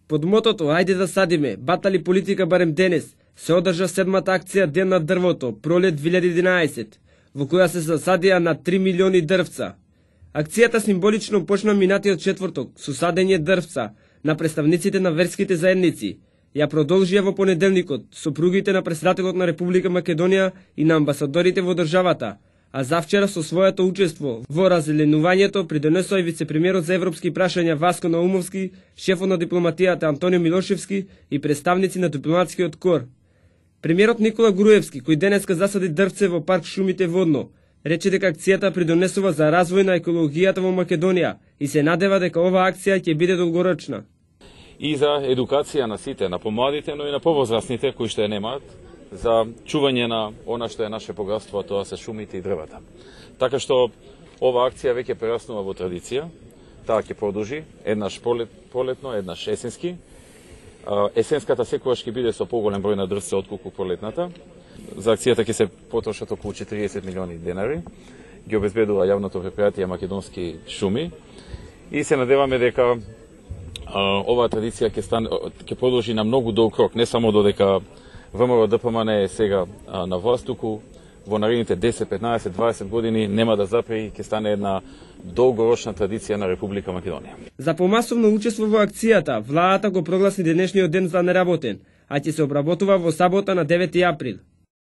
Под мотото "Ајде да садиме, батали политика барем денес", се одржа 7-та акција Ден на дрвото, пролет 2011, во која се засадија на 3 милиони дрвца. Акцијата символично почна минатиот четврток со садење дрвца на представниците на верските заедници. Ја продолжија во понеделникот сопругите на председателот на Република Македонија и на амбасадорите во државата, а завчера со своето учество во разеленувањето придонесоа и вице-премиерот за европски прашања Васко Наумовски, шефот на дипломатијата Антонио Милошевски и представници на дипломатскиот кор. Премиерот Никола Груевски, кој денеска засади дрвце во парк Шумите Водно, рече дека акцијата придонесува за развој на екологијата во Македонија и се надева дека оваа акција ќе биде долгорочна. И за едукација на сите, на помладите, но и на повозрастните кои што ја немаат, за чување на она што е наше богатство, а тоа се шумите и дрвата. Така што ова акција веќе прераснува во традиција, таа ќе продолжи, еднаш пролетно, еднаш есенски. Есенската секогаш ќе биде со поголем број на дрвце отколку пролетната. За акцијата ќе се потрошат околу 40 милиони денари, ги обезбедува јавното предпријатие Македонски шуми и се надеваме дека оваа традиција ќе продолжи на многу долг рок, не само додека ВМРО ДПМН е сега на власт, туку во наредните 10, 15, 20 години нема да запре и ќе стане една долгорочна традиција на Република Македонија. За помасовно учество во акцијата, владата го прогласи денешниот ден за неработен, а ќе се обработува во сабота на 9 април.